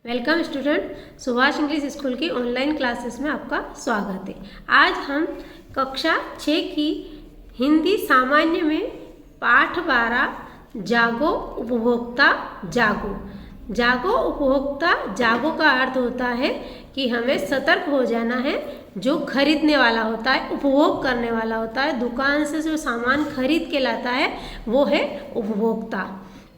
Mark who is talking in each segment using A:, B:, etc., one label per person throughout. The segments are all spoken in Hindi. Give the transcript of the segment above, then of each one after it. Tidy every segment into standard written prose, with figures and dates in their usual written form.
A: Welcome student, Subhash English school की ऑनलाइन क्लासेस में आपका स्वागत है। आज हम कक्षा 6 की हिंदी सामान्य में पाठ 12 जागो उपभोक्ता जागो। जागो उपभोक्ता जागो का अर्थ होता है कि हमें सतर्क हो जाना है। जो खरीदने वाला होता है, उपभोग करने वाला होता है, दुकान से जो सामान खरीद के लाता है वो है उपभोक्ता।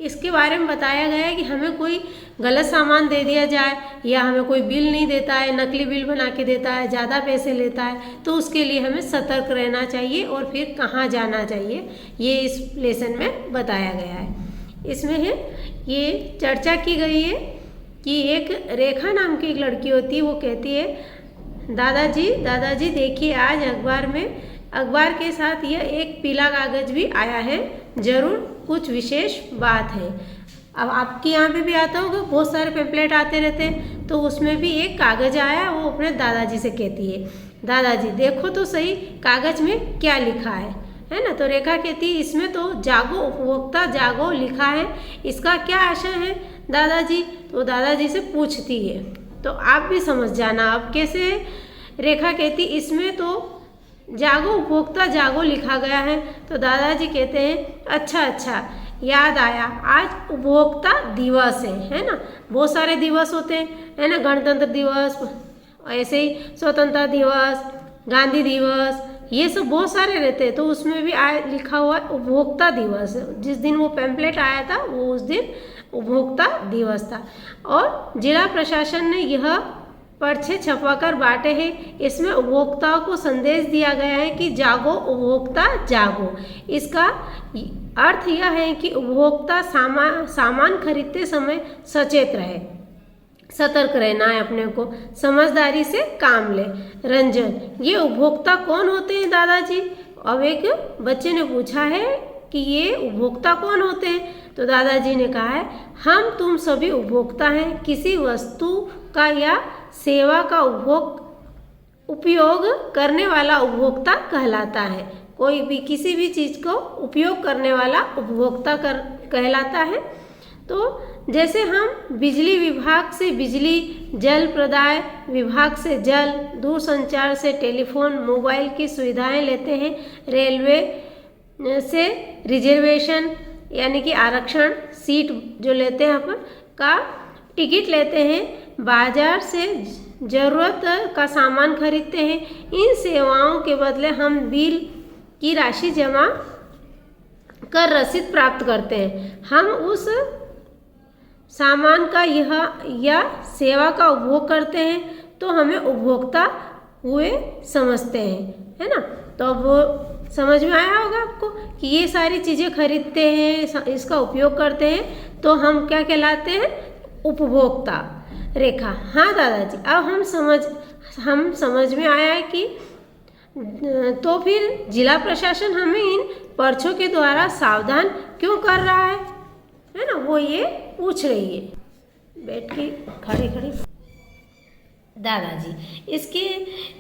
A: इसके बारे में बताया गया है कि हमें कोई गलत सामान दे दिया जाए या हमें कोई बिल नहीं देता है, नकली बिल बना के देता है, ज़्यादा पैसे लेता है, तो उसके लिए हमें सतर्क रहना चाहिए और फिर कहाँ जाना चाहिए, ये इस लेसन में बताया गया है। इसमें है ये चर्चा की गई है कि एक रेखा नाम की एक लड़की होती है, वो कहती है दादाजी देखिए, आज अखबार के साथ यह एक पीला कागज भी आया है, जरूर कुछ विशेष बात है। अब आपके यहाँ पे भी आता होगा, बहुत सारे पेम्पलेट आते रहते हैं, तो उसमें भी एक कागज आया। वो अपने दादाजी से कहती है, दादाजी देखो तो सही कागज में क्या लिखा है ना। तो रेखा कहती है, इसमें तो जागो उपभोक्ता जागो लिखा है, इसका क्या आशय है दादाजी। तो दादाजी से पूछती है, तो आप भी समझ जाना अब कैसे। रेखा कहती इसमें तो जागो उपभोक्ता जागो लिखा गया है। तो दादाजी कहते हैं अच्छा, याद आया, आज उपभोक्ता दिवस है ना। बहुत सारे दिवस होते हैं, है ना, गणतंत्र दिवस, ऐसे ही स्वतंत्रता दिवस, गांधी दिवस, ये सब बहुत सारे रहते हैं। तो उसमें भी लिखा हुआ उपभोक्ता दिवस। जिस दिन वो पैम्पलेट आया था वो उस दिन उपभोक्ता दिवस था। और जिला प्रशासन ने यह पर्चे छपवाकर बांटे हैं। इसमें उपभोक्ताओं को संदेश दिया गया है कि जागो उपभोक्ता जागो। इसका अर्थ यह है कि उपभोक्ता सामान खरीदते समय सचेत रहे, सतर्क रहना है, अपने को समझदारी से काम ले। रंजन, ये उपभोक्ता कौन होते हैं दादाजी? अब एक बच्चे ने पूछा है कि ये उपभोक्ता कौन होते हैं। तो दादाजी ने कहा है, हम तुम सभी उपभोक्ता हैं। किसी वस्तु का या सेवा का उपयोग करने वाला उपभोक्ता कहलाता है। कोई भी किसी भी चीज़ को उपयोग करने वाला उपभोक्ता कहलाता है। तो जैसे हम बिजली विभाग से बिजली, जल प्रदाय विभाग से जल, दूरसंचार से टेलीफोन, मोबाइल की सुविधाएं लेते हैं, रेलवे से रिजर्वेशन यानी कि आरक्षण, सीट जो लेते हैं अपन का टिकट लेते हैं, बाजार से ज़रूरत का सामान खरीदते हैं। इन सेवाओं के बदले हम बिल की राशि जमा कर रसीद प्राप्त करते हैं। हम उस सामान का या सेवा का उपभोग करते हैं तो हमें उपभोक्ता हुए समझते हैं, है ना। तो अब समझ में आया होगा आपको कि ये सारी चीज़ें खरीदते हैं, इसका उपयोग करते हैं, तो हम क्या कहलाते हैं? उपभोक्ता। रेखा, हाँ दादाजी, अब हम समझ में आया है कि तो फिर जिला प्रशासन हमें इन पर्चों के द्वारा सावधान क्यों कर रहा है ना, वो ये पूछ रही है बैठ के खड़े दादाजी।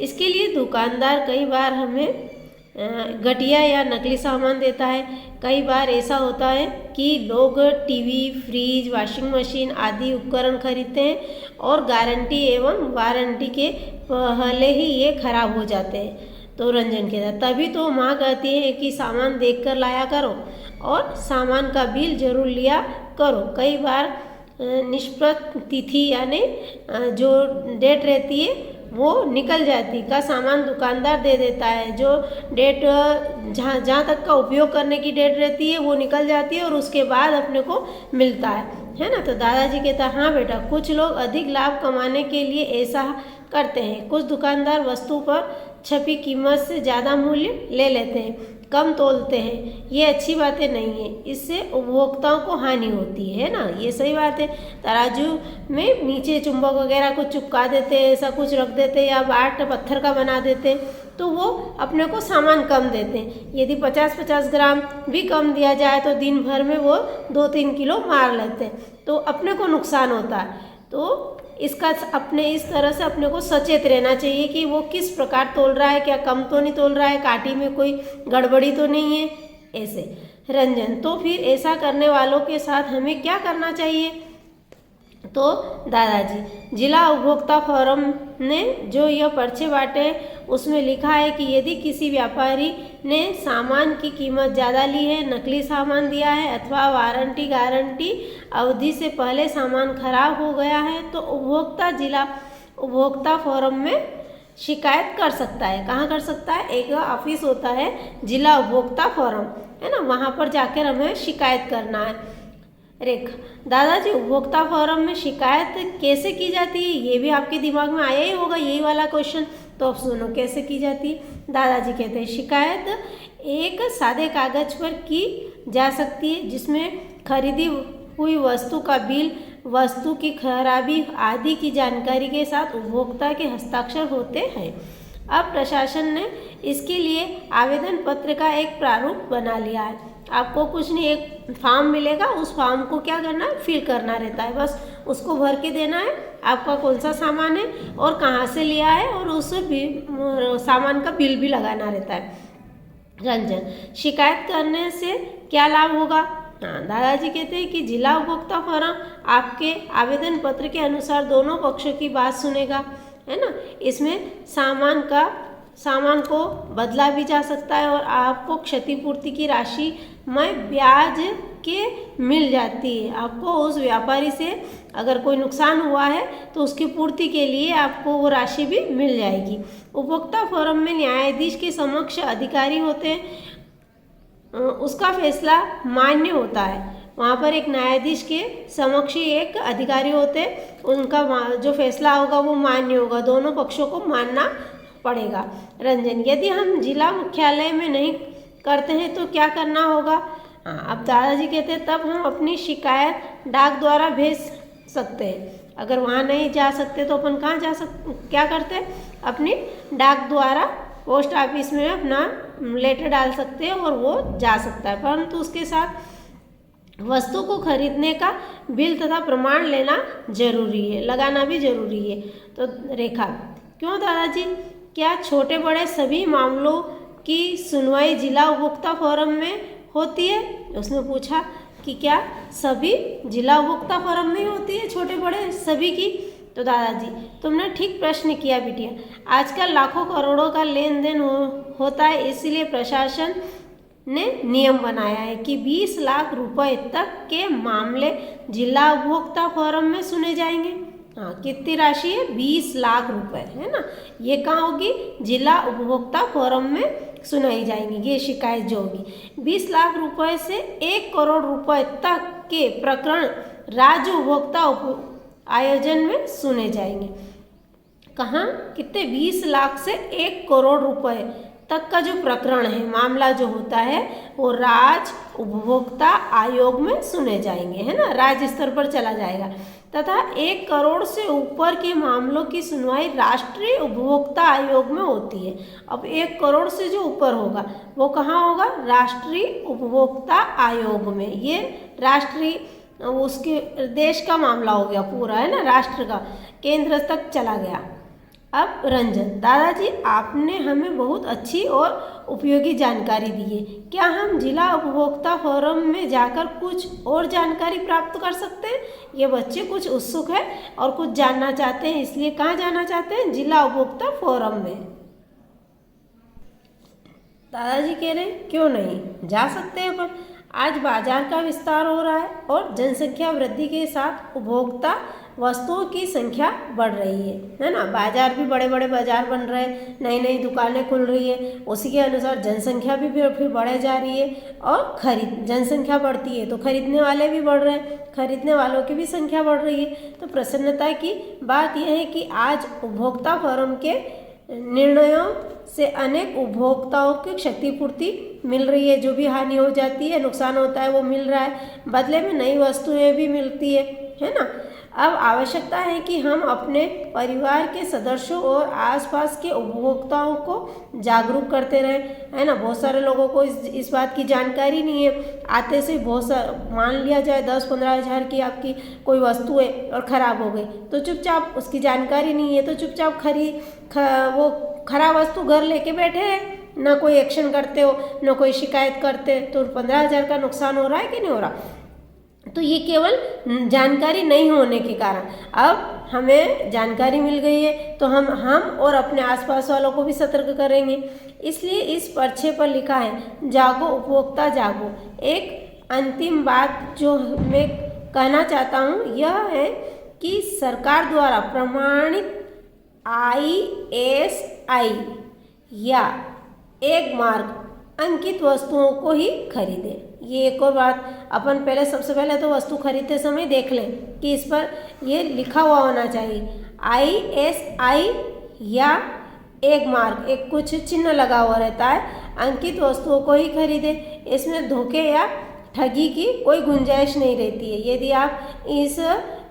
A: इसके लिए दुकानदार कई बार हमें घटिया या नकली सामान देता है। कई बार ऐसा होता है कि लोग टीवी, फ्रिज, वॉशिंग मशीन आदि उपकरण खरीदते हैं और गारंटी एवं वारंटी के पहले ही ये खराब हो जाते हैं। तो रंजन कहता है, तभी तो माँ कहती है कि सामान देखकर लाया करो और सामान का बिल जरूर लिया करो। कई बार निष्प्रत तिथि यानी जो डेट रहती है वो निकल जाती का सामान दुकानदार दे देता है। जो डेट जहाँ तक का उपयोग करने की डेट रहती है वो निकल जाती है और उसके बाद अपने को मिलता है ना। तो दादाजी कहता है, हाँ बेटा, कुछ लोग अधिक लाभ कमाने के लिए ऐसा करते हैं। कुछ दुकानदार वस्तु पर छपी कीमत से ज़्यादा मूल्य ले लेते हैं, कम तोलते हैं। ये अच्छी बातें नहीं है, इससे उपभोक्ताओं को हानि होती है ना। ये सही बात है। तराजू में नीचे चुंबक वगैरह कुछ चिपका देते हैं, ऐसा कुछ रख देते हैं या बाट पत्थर का बना देते हैं, तो वो अपने को सामान कम देते हैं। यदि 50-50 ग्राम भी कम दिया जाए तो दिन भर में वो 2-3 किलो मार लेते हैं, तो अपने को नुकसान होता है। तो इसका इस तरह से अपने को सचेत रहना चाहिए कि वो किस प्रकार तोल रहा है, क्या कम तो नहीं तोल रहा है, काटी में कोई गड़बड़ी तो नहीं है, ऐसे। रंजन, तो फिर ऐसा करने वालों के साथ हमें क्या करना चाहिए? तो दादाजी, जिला उपभोक्ता फोरम ने जो यह पर्चे बांटे उसमें लिखा है कि यदि किसी व्यापारी ने सामान की कीमत ज़्यादा ली है, नकली सामान दिया है अथवा वारंटी गारंटी अवधि से पहले सामान खराब हो गया है तो उपभोक्ता जिला उपभोक्ता फोरम में शिकायत कर सकता है। कहाँ कर सकता है? एक ऑफिस होता है जिला उपभोक्ता फोरम, है ना, वहाँ पर जाकर हमें शिकायत करना है। रेखा, दादाजी उपभोक्ता फोरम में शिकायत कैसे की जाती है? ये भी आपके दिमाग में आया ही होगा, यही वाला क्वेश्चन। तो अब सुनो कैसे की जाती है। दादाजी कहते हैं शिकायत एक सादे कागज पर की जा सकती है जिसमें खरीदी हुई वस्तु का बिल, वस्तु की खराबी आदि की जानकारी के साथ उपभोक्ता के हस्ताक्षर होते हैं। अब प्रशासन ने इसके लिए आवेदन पत्र का एक प्रारूप बना लिया है। आपको कुछ नहीं, एक फॉर्म मिलेगा, उस फॉर्म को क्या करना है? फिल करना रहता है, बस उसको भर के देना है। आपका कौन सा सामान है और कहाँ से लिया है और उस सामान का बिल भी लगाना रहता है। रंजन, शिकायत करने से क्या लाभ होगा? दादाजी कहते हैं कि जिला उपभोक्ता फोरम आपके आवेदन पत्र के अनुसार दोनों पक्षों की बात सुनेगा, है ना। इसमें सामान को बदला भी जा सकता है और आपको क्षतिपूर्ति की राशि में ब्याज के मिल जाती है। आपको उस व्यापारी से अगर कोई नुकसान हुआ है तो उसकी पूर्ति के लिए आपको वो राशि भी मिल जाएगी। उपभोक्ता फोरम में न्यायाधीश के समक्ष अधिकारी होते हैं, उसका फैसला मान्य होता है। वहाँ पर एक न्यायाधीश के समक्ष एक अधिकारी होते हैं, उनका जो फैसला होगा वो मान्य होगा, दोनों पक्षों को मानना पड़ेगा। रंजन, यदि हम जिला मुख्यालय में नहीं करते हैं तो क्या करना होगा? अब दादाजी कहते हैं तब हम अपनी शिकायत डाक द्वारा भेज सकते हैं। अगर वहाँ नहीं जा सकते तो अपन कहाँ जा सकते, क्या करते हैं? अपनी डाक द्वारा पोस्ट ऑफिस में अपना लेटर डाल सकते हैं और वो जा सकता है, परंतु उसके साथ वस्तु को खरीदने का बिल तथा प्रमाण लेना जरूरी है, लगाना भी जरूरी है। तो रेखा, क्यों दादाजी, क्या छोटे बड़े सभी मामलों की सुनवाई जिला उपभोक्ता फोरम में होती है? उसने पूछा कि क्या सभी जिला उपभोक्ता फोरम में होती है, छोटे बड़े सभी की? तो दादाजी, तुमने ठीक प्रश्न किया बिटिया। आजकल लाखों करोड़ों का लेन देन होता है, इसलिए प्रशासन ने नियम बनाया है कि 20 लाख रुपए तक के मामले जिला उपभोक्ता फोरम में सुने जाएंगे। हाँ, कितनी राशि है? 20 लाख रुपए, है ना। ये कहाँ होगी? जिला उपभोक्ता फोरम में सुनाई जाएंगी ये शिकायत जो होगी। 20 लाख रुपए से 1 करोड़ रुपए तक के प्रकरण राज्य उपभोक्ता आयोजन में सुने जाएंगे। कहाँ? कितने? 20 लाख से 1 करोड़ रुपए तक का जो प्रकरण है, मामला जो होता है वो राज्य उपभोक्ता आयोग में सुने जाएंगे, है ना, राज्य स्तर पर चला जाएगा। तथा 1 करोड़ से ऊपर के मामलों की सुनवाई राष्ट्रीय उपभोक्ता आयोग में होती है। अब 1 करोड़ से जो ऊपर होगा वो कहाँ होगा? राष्ट्रीय उपभोक्ता आयोग में। ये राष्ट्रीय उसके देश का मामला हो गया पूरा, है ना, राष्ट्र का, केंद्र तक चला गया। अब रंजन, दादाजी आपने हमें बहुत अच्छी और उपयोगी जानकारी दी है। क्या हम जिला उपभोक्ता फोरम में जाकर कुछ और जानकारी प्राप्त कर सकते हैं? ये बच्चे कुछ उत्सुक हैं और कुछ जानना चाहते हैं, इसलिए कहाँ जाना चाहते हैं? जिला उपभोक्ता फोरम में। दादाजी कह रहे हैं क्यों नहीं, जा सकते हैं अपन। आज बाजार का विस्तार हो रहा है और जनसंख्या वृद्धि के साथ उपभोक्ता वस्तुओं की संख्या बढ़ रही है ना। बाजार भी बड़े बड़े बाजार बन रहे हैं, नई नई दुकानें खुल रही है, उसी के अनुसार जनसंख्या भी फिर बढ़े जा रही है और जनसंख्या बढ़ती है तो खरीदने वाले भी बढ़ रहे हैं, खरीदने वालों की भी संख्या बढ़ रही है। तो प्रसन्नता की बात यह है कि आज उपभोक्ता फोरम के निर्णयों से अनेक उपभोक्ताओं की क्षतिपूर्ति मिल रही है, जो भी हानि हो जाती है, नुकसान होता है, वो मिल रहा है, बदले में नई वस्तुएं भी मिलती है ना। अब आवश्यकता है कि हम अपने परिवार के सदस्यों और आसपास के उपभोक्ताओं को जागरूक करते रहें, है ना। बहुत सारे लोगों को इस बात की जानकारी नहीं है। आते से बहुत मान लिया जाए 10-15 हज़ार की आपकी कोई वस्तु है और ख़राब हो गई तो चुपचाप, उसकी जानकारी नहीं है तो चुपचाप वो खराब वस्तु घर लेके बैठे हैं, ना कोई एक्शन करते हो, ना कोई शिकायत करते, तो 15 हज़ार का नुकसान हो रहा है कि नहीं हो रहा। तो ये केवल जानकारी नहीं होने के कारण, अब हमें जानकारी मिल गई है तो हम और अपने आसपास वालों को भी सतर्क करेंगे। इसलिए इस पर्चे पर लिखा है जागो उपभोक्ता जागो। एक अंतिम बात जो मैं कहना चाहता हूँ यह है कि सरकार द्वारा प्रमाणित ISI या एक मार्क अंकित वस्तुओं को ही खरीदें। ये एक और बात, अपन पहले सबसे पहले तो वस्तु खरीदते समय देख लें कि इस पर ये लिखा हुआ होना चाहिए ISI या एक मार्क, एक कुछ चिन्ह लगा हुआ रहता है, अंकित वस्तुओं को ही खरीदें। इसमें धोखे या ठगी की कोई गुंजाइश नहीं रहती है। यदि आप इस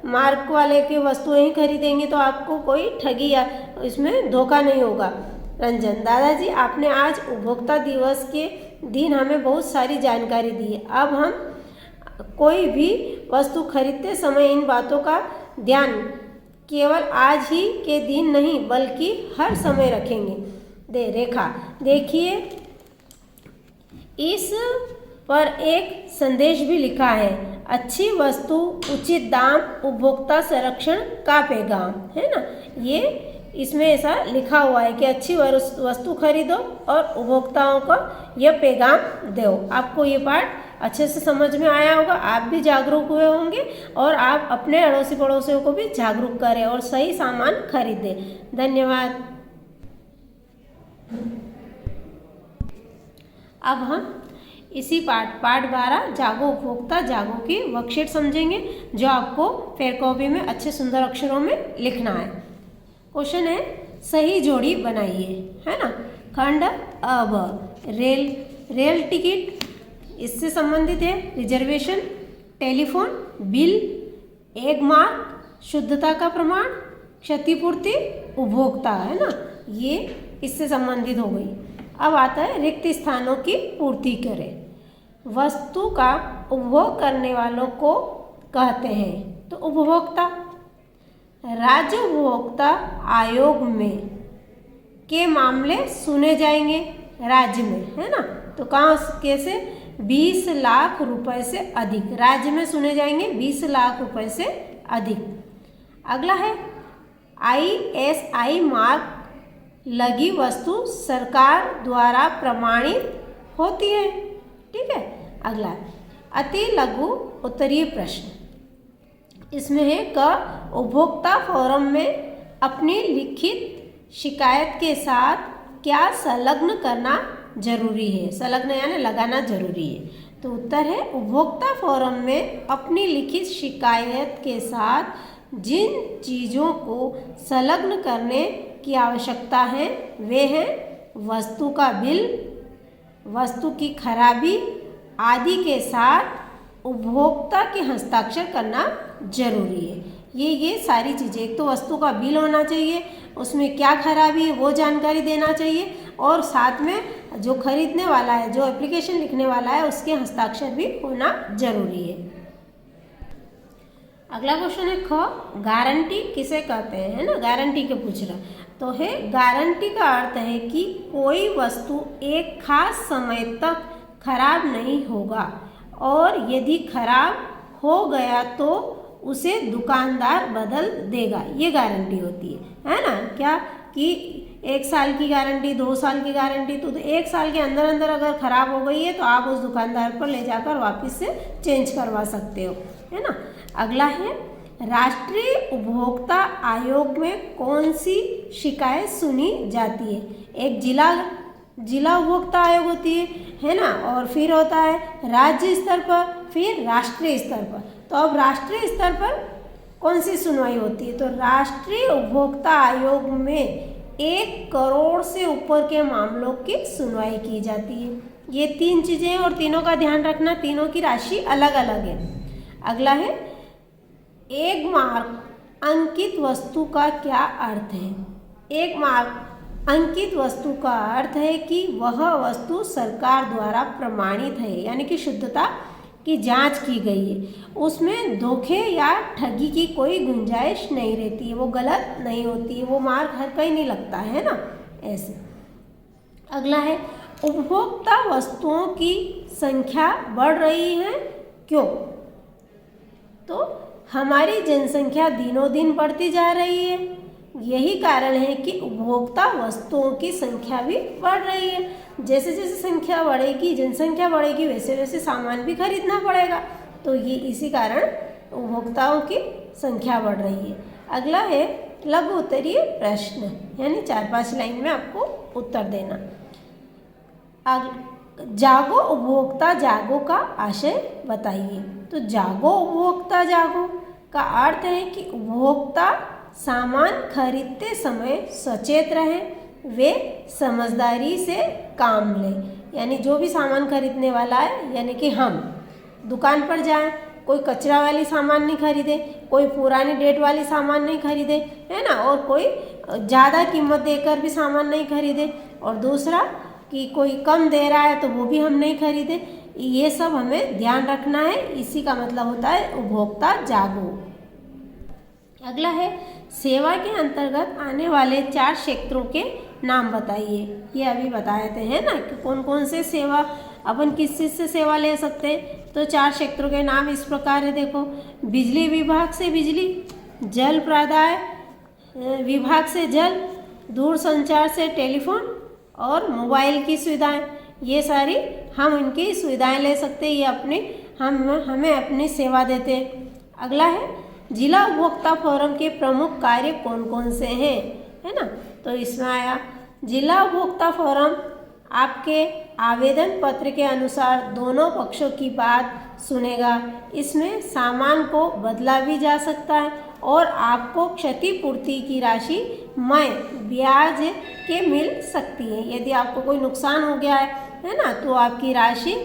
A: मार्क वाले की वस्तुएं ही खरीदेंगे तो आपको कोई ठगी या इसमें धोखा नहीं होगा। रंजन, दादाजी आपने आज उपभोक्ता दिवस के दिन हमें बहुत सारी जानकारी दी है। अब हम कोई भी वस्तु खरीदते समय इन बातों का ध्यान केवल आज ही के दिन नहीं बल्कि हर समय रखेंगे। रेखा, देखिए इस पर एक संदेश भी लिखा है, अच्छी वस्तु उचित दाम उपभोक्ता संरक्षण का पैगाम, है ना। ये इसमें ऐसा लिखा हुआ है कि अच्छी वस्तु खरीदो और उपभोक्ताओं को यह पैगाम दो। आपको ये पाठ अच्छे से समझ में आया होगा, आप भी जागरूक हुए होंगे और आप अपने अड़ोसी पड़ोसियों को भी जागरूक करें और सही सामान खरीदें। धन्यवाद। अब हम इसी पाठ 12 जागो उपभोक्ता जागो की वर्कशीट समझेंगे जो आपको फेयर कॉपी में अच्छे सुंदर अक्षरों में लिखना है। क्वेश्चन है सही जोड़ी बनाइए, है ना। खंड अब रेल टिकट इससे संबंधित है, रिजर्वेशन, टेलीफोन बिल, एक मार्क, शुद्धता का प्रमाण, क्षतिपूर्ति, उपभोक्ता, है ना, ये इससे संबंधित हो गई। अब आता है रिक्त स्थानों की पूर्ति करें। वस्तु का उपभोग करने वालों को कहते हैं तो उपभोक्ता। राज्य उपभोक्ता आयोग में के मामले सुने जाएंगे राज्य में, है ना। तो कहाँ कैसे 20 लाख रुपए से अधिक राज्य में सुने जाएंगे, 20 लाख रुपए से अधिक। अगला है ISI मार्क लगी वस्तु सरकार द्वारा प्रमाणित होती है, ठीक है। अगला अति लघु उत्तरीय प्रश्न, इसमें है क उपभोक्ता फोरम में अपनी लिखित शिकायत के साथ क्या संलग्न करना जरूरी है। संलग्न यानी लगाना जरूरी है। तो उत्तर है उपभोक्ता फोरम में अपनी लिखित शिकायत के साथ जिन चीज़ों को संलग्न करने की आवश्यकता है वे हैं वस्तु का बिल, वस्तु की खराबी आदि के साथ उपभोक्ता के हस्ताक्षर करना जरूरी है। ये सारी चीज़ें, एक तो वस्तु का बिल होना चाहिए, उसमें क्या खराबी है वो जानकारी देना चाहिए और साथ में जो खरीदने वाला है, जो एप्लीकेशन लिखने वाला है उसके हस्ताक्षर भी होना जरूरी है। अगला क्वेश्चन है ख गारंटी किसे कहते हैं, है ना। गारंटी के पूछ रहा तो है गारंटी का अर्थ है कि कोई वस्तु एक खास समय तक खराब नहीं होगा और यदि खराब हो गया तो उसे दुकानदार बदल देगा, ये गारंटी होती है ना। क्या कि 1 साल की गारंटी, 2 साल की गारंटी, तो 1 साल के अंदर अंदर अगर ख़राब हो गई है तो आप उस दुकानदार पर ले जाकर वापस से चेंज करवा सकते हो, है ना। अगला है राष्ट्रीय उपभोक्ता आयोग में कौन सी शिकायत सुनी जाती है। एक जिला उपभोक्ता आयोग होती है ना, और फिर होता है राज्य स्तर पर, फिर राष्ट्रीय स्तर पर। तो अब राष्ट्रीय स्तर पर कौन सी सुनवाई होती है, तो राष्ट्रीय उपभोक्ता आयोग में 1 करोड़ से ऊपर के मामलों की सुनवाई की जाती है। ये 3 चीज़ें हैं और तीनों का ध्यान रखना, तीनों की राशि अलग अलग है। अगला है एक मार्क अंकित वस्तु का क्या अर्थ है। एक मार्क अंकित वस्तु का अर्थ है कि वह वस्तु सरकार द्वारा प्रमाणित है, यानी कि शुद्धता की जांच की गई है, उसमें धोखे या ठगी की कोई गुंजाइश नहीं रहती है, वो गलत नहीं होती है, वो मार्क हर कहीं नहीं लगता है ना, ऐसे। अगला है उपभोक्ता वस्तुओं की संख्या बढ़ रही है क्यों। तो हमारी जनसंख्या दिनों दिन बढ़ती जा रही है। यही कारण है कि उपभोक्ता वस्तुओं की संख्या भी बढ़ रही है। जैसे जैसे संख्या बढ़ेगी, जनसंख्या बढ़ेगी, वैसे वैसे सामान भी खरीदना पड़ेगा। तो ये इसी कारण उपभोक्ताओं की संख्या बढ़ रही है। अगला है लघु उत्तरीय प्रश्न, यानी 4-5 लाइन में आपको उत्तर देना। जागो उपभोक्ता जागो का आशय बताइए। तो जागो उपभोक्ता जागो का अर्थ है कि उपभोक्ता सामान खरीदते समय सचेत रहें, वे समझदारी से काम लें। यानी जो भी सामान खरीदने वाला है, यानी कि हम दुकान पर जाएं, कोई कचरा वाली सामान नहीं खरीदे, कोई पुरानी डेट वाली सामान नहीं खरीदे, है ना, और कोई ज़्यादा कीमत देकर भी सामान नहीं खरीदे, और दूसरा कि कोई कम दे रहा है तो वो भी हम नहीं खरीदे। ये सब हमें ध्यान रखना है। इसी का मतलब होता है उपभोक्ता जागो। अगला है सेवा के अंतर्गत आने वाले 4 क्षेत्रों के नाम बताइए। ये अभी बताए थे, है ना, कि कौन कौन से सेवा अपन किस चीज़ से सेवा ले सकते हैं। तो 4 क्षेत्रों के नाम इस प्रकार है, देखो। बिजली विभाग से बिजली, जल प्रदाय विभाग से जल, दूरसंचार से टेलीफोन और मोबाइल की सुविधाएं। ये सारी हम इनकी सुविधाएं ले सकते हैं। ये हमें अपनी सेवा देते हैं। अगला है जिला उपभोक्ता फोरम के प्रमुख कार्य कौन कौन से हैं, है ना। तो इसमें आया जिला उपभोक्ता फोरम आपके आवेदन पत्र के अनुसार दोनों पक्षों की बात सुनेगा। इसमें सामान को बदला भी जा सकता है और आपको क्षतिपूर्ति की राशि ब्याज के मिल सकती है। यदि आपको कोई नुकसान हो गया है ना, तो आपकी राशि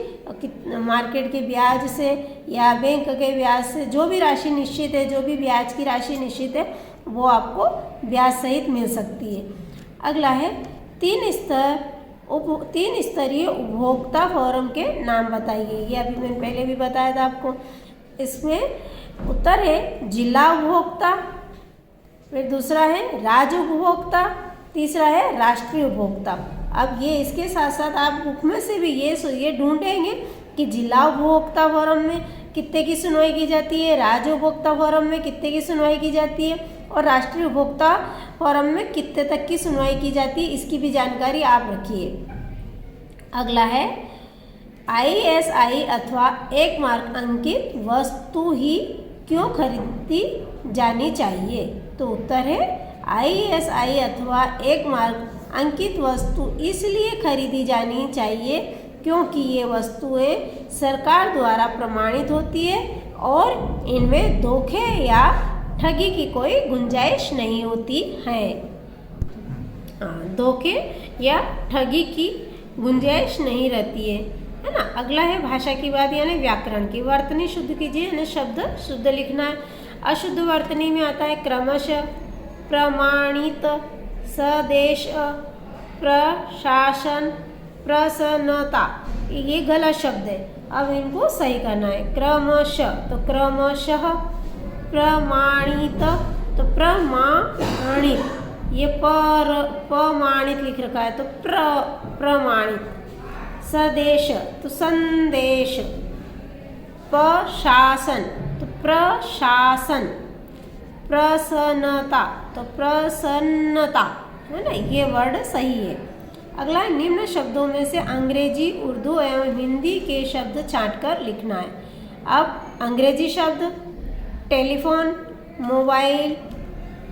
A: मार्केट के ब्याज से या बैंक के ब्याज से, जो भी राशि निश्चित है, जो भी ब्याज की राशि निश्चित है, वो आपको ब्याज सहित मिल सकती है। अगला है 3 स्तरीय उपभोक्ता फोरम के नाम बताइए। ये अभी मैंने पहले भी बताया था आपको। इसमें उत्तर है जिला उपभोक्ता, फिर दूसरा है राज्य उपभोक्ता, तीसरा है राष्ट्रीय उपभोक्ता। अब ये इसके साथ साथ आप बुक में से भी ये ढूंढेंगे कि जिला उपभोक्ता फोरम में कितने की सुनवाई की जाती है, राज्य उपभोक्ता फोरम में कितने की सुनवाई की जाती है, और राष्ट्रीय उपभोक्ता फोरम में कितने तक की सुनवाई की जाती है। इसकी भी जानकारी आप रखिए। अगला है ISI अथवा 1 मार्क अंकित वस्तु ही क्यों खरीदी जानी चाहिए। तो उत्तर है ISI अथवा 1 मार्क अंकित वस्तु इसलिए खरीदी जानी चाहिए क्योंकि ये वस्तुएं सरकार द्वारा प्रमाणित होती है और इनमें धोखे या ठगी की कोई गुंजाइश नहीं होती है। धोखे या ठगी की गुंजाइश नहीं रहती है ना। अगला है भाषा की बात, यानी व्याकरण की। वर्तनी शुद्ध कीजिए, यानी शब्द शुद्ध लिखना है। अशुद्ध वर्तनी में आता है क्रमशः, प्रमाणित, सदेश, प्रशासन, प्रसन्नता। ये गलत शब्द है, अब इनको सही करना है। क्रमशः तो क्रमशः, प्रमाणित तो प्रमाणित, ये प्रमाणित लिख रखा है तो प्रमाणित। सदेश तो संदेश, प्रशासन तो प्रशासन, प्रसन्नता तो प्रसन्नता, है ना, ये वर्ड सही है। अगला है निम्न शब्दों में से अंग्रेजी, उर्दू एवं हिंदी के शब्द छांटकर लिखना है। अब अंग्रेजी शब्द टेलीफोन, मोबाइल,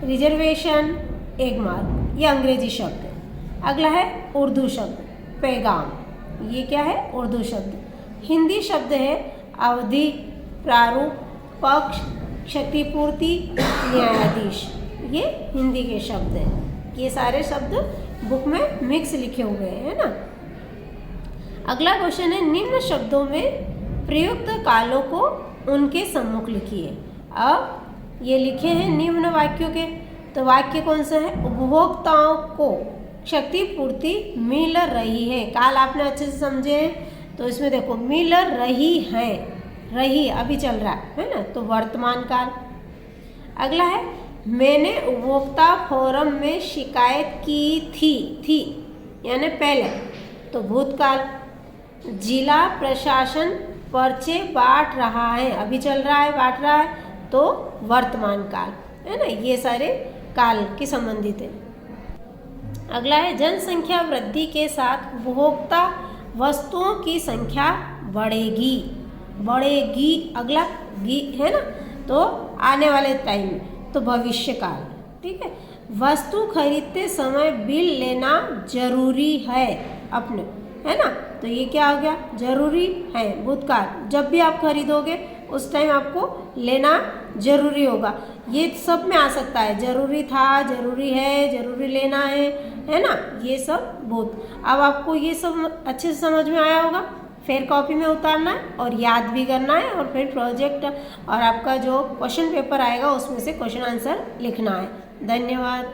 A: रिजर्वेशन, 1 मार्क, ये अंग्रेजी शब्द है। अगला है उर्दू शब्द पैगाम, ये क्या है, उर्दू शब्द। हिंदी शब्द है अवधि, प्रारूप, पक्ष, क्षतिपूर्ति, न्यायाधीश, ये हिंदी के शब्द हैं। ये सारे शब्द बुक में मिक्स लिखे हुए हैं, है ना। अगला क्वेश्चन है निम्न शब्दों में प्रयुक्त कालों को उनके सम्मुख लिखिए। अब ये लिखे हैं निम्न वाक्यों के, तो वाक्य कौन सा है, उपभोक्ताओं को क्षतिपूर्ति मिल रही है। काल आपने अच्छे से समझे हैं, तो इसमें देखो मिल रही है, रही अभी चल रहा है ना, तो वर्तमान काल। अगला है मैंने उपभोक्ता फोरम में शिकायत की थी यानी पहले, तो भूतकाल। जिला प्रशासन पर्चे बांट रहा है, अभी चल रहा है, बांट रहा है, तो वर्तमान काल है ना, ये सारे काल के संबंधित है। अगला है जनसंख्या वृद्धि के साथ उपभोक्ता वस्तुओं की संख्या बढ़ेगी, बढ़ेगी, अगला गी है ना, तो आने वाले टाइम में, तो भविष्य काल, ठीक है। वस्तु खरीदते समय बिल लेना जरूरी है अपने, है ना, तो ये क्या हो गया, जरूरी है, भूतकाल, जब भी आप खरीदोगे उस टाइम आपको लेना जरूरी होगा, ये सब में आ सकता है, जरूरी था, जरूरी है, जरूरी लेना है ना, ये सब भूत। अब आपको ये सब अच्छे से समझ में आया होगा, फिर कॉपी में उतारना है और याद भी करना है, और फिर प्रोजेक्ट और आपका जो क्वेश्चन पेपर आएगा उसमें से क्वेश्चन आंसर लिखना है। धन्यवाद।